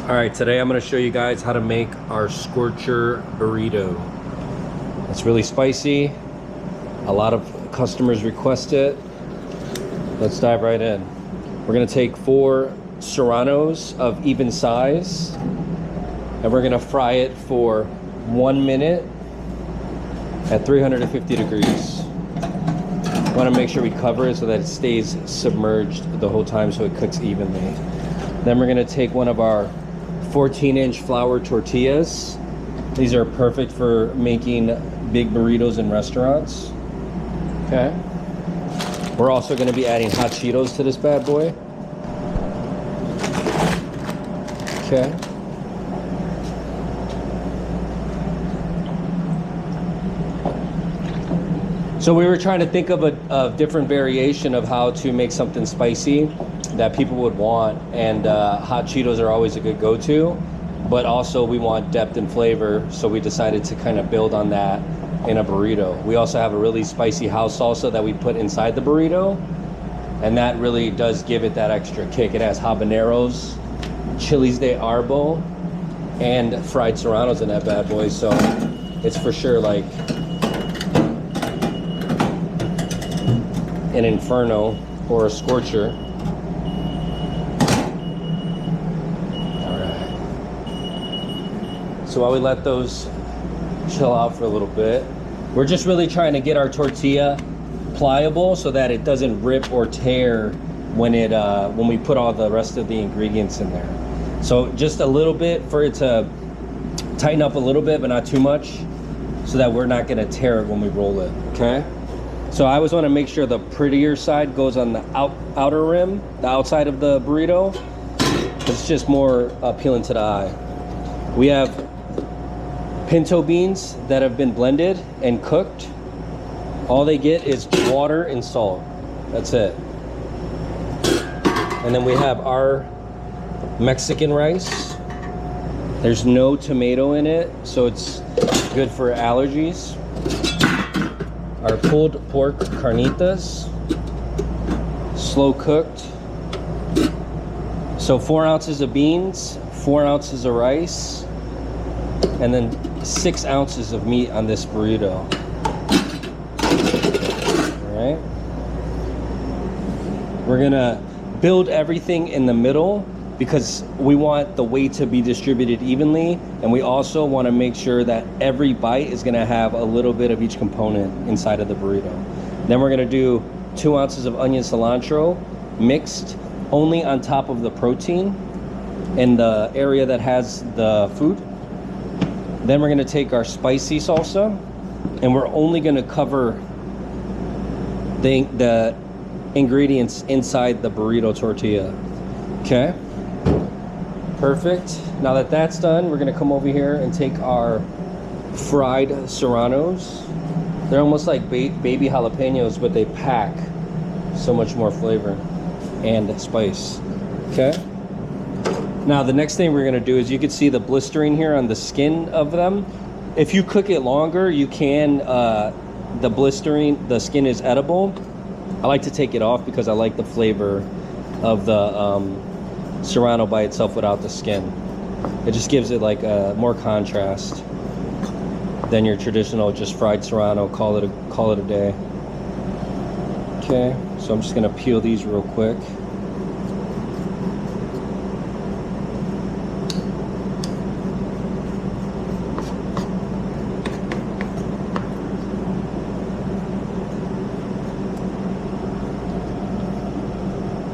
All right, today I'm gonna show you guys how to make our Scorcher Burrito. It's really spicy. A lot of customers request it. Let's dive right in. We're gonna take 4 serranos of even size, and we're gonna fry it for 1 minute at 350 degrees. We wanna make sure we cover it so that it stays submerged the whole time so it cooks evenly. Then we're gonna take one of our 14-inch flour tortillas. These are perfect for making big burritos in restaurants. Okay. We're also going to be adding hot Cheetos to this bad boy. Okay. So we were trying to think of a different variation of how to make something spicy that people would want, and hot Cheetos are always a good go-to, but also we want depth and flavor, so we decided to kind of build on that in a burrito. We also have a really spicy house salsa that we put inside the burrito, and that really does give it that extra kick. It has habaneros, chiles de arbo, and fried serranos in that bad boy, so it's for sure like an inferno or a scorcher. So while we let those chill out for a little bit, we're just really trying to get our tortilla pliable so that it doesn't rip or tear when we put all the rest of the ingredients in there. So just a little bit for it to tighten up a little bit, but not too much, so that we're not gonna tear it when we roll it, okay? So I always wanna make sure the prettier side goes on the outer rim, the outside of the burrito. It's just more appealing to the eye. We have pinto beans that have been blended and cooked. All they get is water and salt. That's it. And then we have our Mexican rice. There's no tomato in it, so it's good for allergies. Our pulled pork carnitas, slow cooked. So 4 ounces of beans, 4 ounces of rice, and then 6 ounces of meat on this burrito. All right. We're gonna build everything in the middle because we want the weight to be distributed evenly, and we also want to make sure that every bite is gonna have a little bit of each component inside of the burrito. Then we're gonna do 2 ounces of onion cilantro mixed only on top of the protein in the area that has the food. Then we're gonna take our spicy salsa, and we're only gonna cover the ingredients inside the burrito tortilla. Okay, perfect. Now that that's done, we're gonna come over here and take our fried serranos. They're almost like baby jalapenos, but they pack so much more flavor and spice. Okay. Now the next thing we're gonna do is, you can see the blistering here on the skin of them. If you cook it longer, you can, the skin is edible. I like to take it off because I like the flavor of the serrano by itself without the skin. It just gives it like more contrast than your traditional just fried serrano, call it a day. Okay, so I'm just gonna peel these real quick.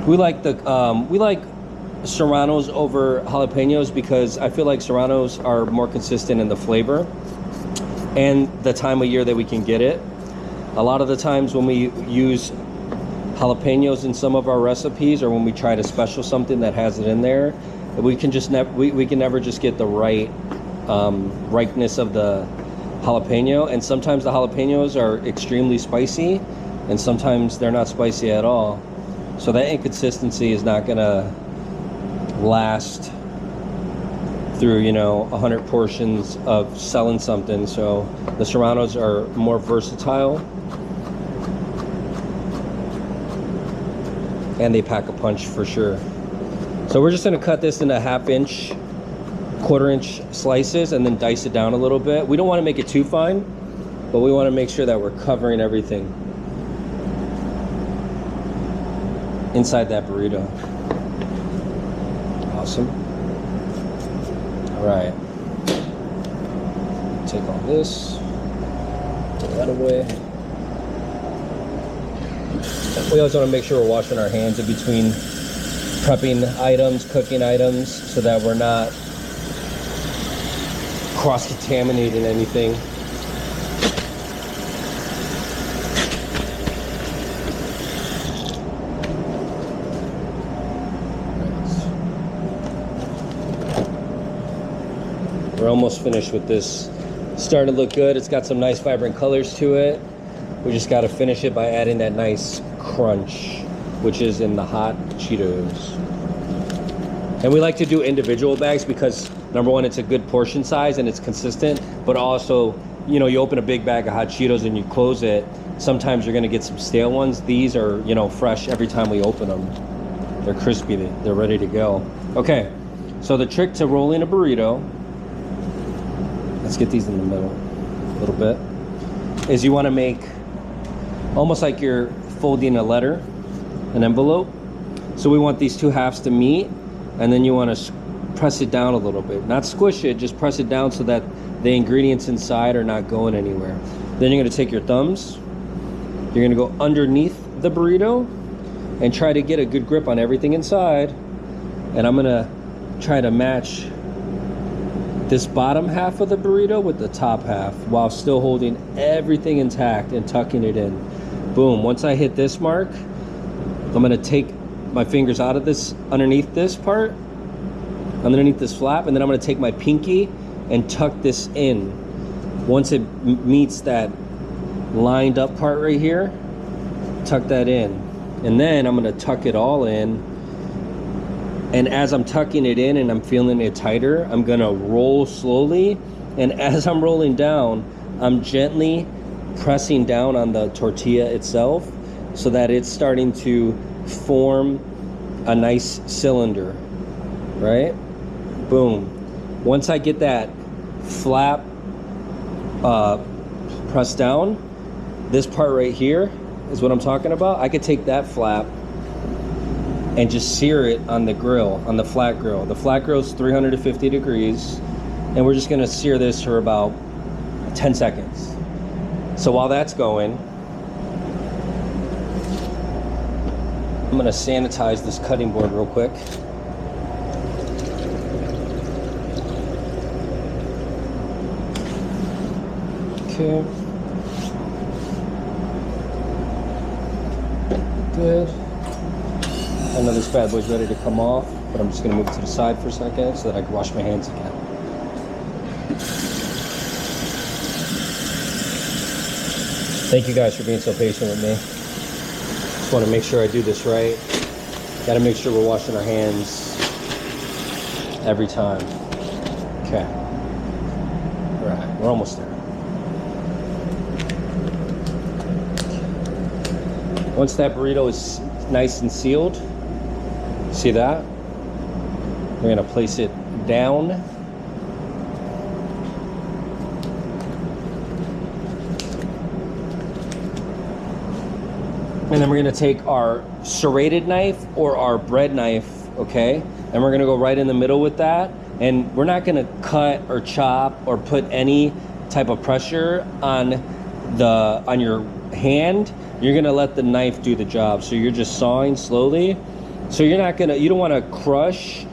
We like serranos over jalapenos because I feel like serranos are more consistent in the flavor and the time of year that we can get it. A lot of the times when we use jalapenos in some of our recipes, or when we try to special something that has it in there, we can just we can never just get the right ripeness of the jalapeno, and sometimes the jalapenos are extremely spicy and sometimes they're not spicy at all. So that inconsistency is not gonna last through, you know, 100 portions of selling something. So the serranos are more versatile and they pack a punch for sure. So we're just gonna cut this into 1/2 inch 1/4-inch slices and then dice it down a little bit. We don't want to make it too fine, but we want to make sure that we're covering everything inside that burrito. Awesome. All right. Take all this, put that away. We always want to make sure we're washing our hands in between prepping items, cooking items, so that we're not cross-contaminating anything. We're almost finished with this. Starting to look good. It's got some nice vibrant colors to it. We just got to finish it by adding that nice crunch, which is in the hot Cheetos. And we like to do individual bags because number one, it's a good portion size and it's consistent, but also, you know, you open a big bag of hot Cheetos and you close it, sometimes you're going to get some stale ones. These are, you know, fresh every time we open them. They're crispy, they're ready to go. Okay, so the trick to rolling a burrito, let's get these in the middle a little bit, is you want to make almost like you're folding a letter, an envelope. So we want these two halves to meet, and then you want to press it down a little bit. Not squish it, just press it down so that the ingredients inside are not going anywhere. Then you're going to take your thumbs, you're going to go underneath the burrito and try to get a good grip on everything inside. And I'm going to try to match this bottom half of the burrito with the top half while still holding everything intact and tucking it in. Boom. Once I hit this mark, I'm going to take my fingers out of this, underneath this part, underneath this flap, and then I'm going to take my pinky and tuck this in. Once it meets that lined up part right here, tuck that in. And then I'm going to tuck it all in. And as I'm tucking it in and I'm feeling it tighter, I'm gonna roll slowly. And as I'm rolling down, I'm gently pressing down on the tortilla itself so that it's starting to form a nice cylinder, right? Boom. Once I get that flap pressed down, this part right here is what I'm talking about. I could take that flap and just sear it on the grill, on the flat grill. The flat grill is 350 degrees, and we're just gonna sear this for about 10 seconds. So while that's going, I'm gonna sanitize this cutting board real quick. Okay. Good. I know this bad boy's ready to come off, but I'm just gonna move it to the side for a second so that I can wash my hands again. Thank you guys for being so patient with me. Just wanna make sure I do this right. Gotta make sure we're washing our hands every time. Okay. All right, we're almost there. Once that burrito is nice and sealed, see that? We're gonna place it down. And then we're gonna take our serrated knife or our bread knife, okay? And we're gonna go right in the middle with that. And we're not gonna cut or chop or put any type of pressure on your hand. You're gonna let the knife do the job. So you're just sawing slowly. So you don't wanna crush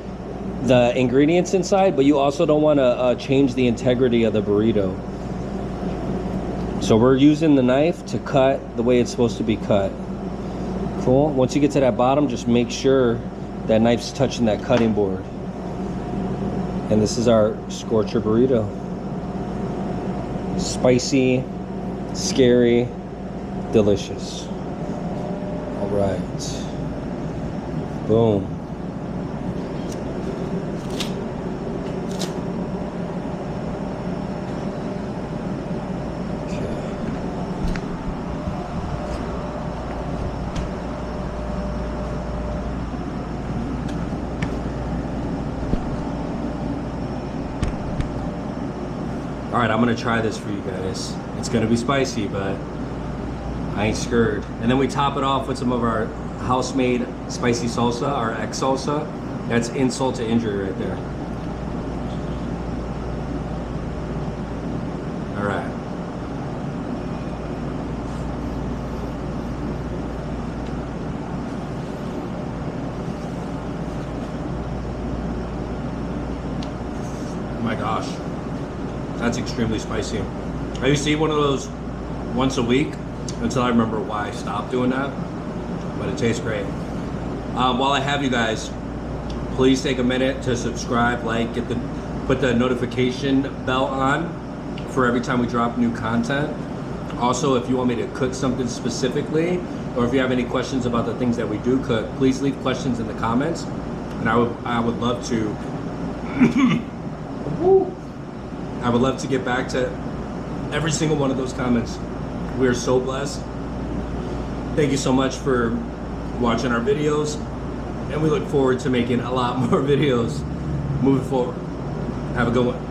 the ingredients inside, but you also don't wanna change the integrity of the burrito. So we're using the knife to cut the way it's supposed to be cut. Cool. Once you get to that bottom, just make sure that knife's touching that cutting board. And this is our Scorcher Burrito. Spicy, scary, delicious. All right. Boom. All right, I'm gonna try this for you guys. It's gonna be spicy, but I ain't scared. And then we top it off with some of our house-made spicy salsa, our X salsa. That's insult to injury right there. All right. Oh my gosh, that's extremely spicy. I used to eat one of those once a week until I remember why I stopped doing that, but it tastes great. While I have you guys, please take a minute to subscribe, like, put the notification bell on for every time we drop new content. Also, if you want me to cook something specifically, or if you have any questions about the things that we do cook, please leave questions in the comments, and I would love to I would love to get back to every single one of those comments. We are so blessed. Thank you so much for watching our videos, and we look forward to making a lot more videos moving forward. Have a good one.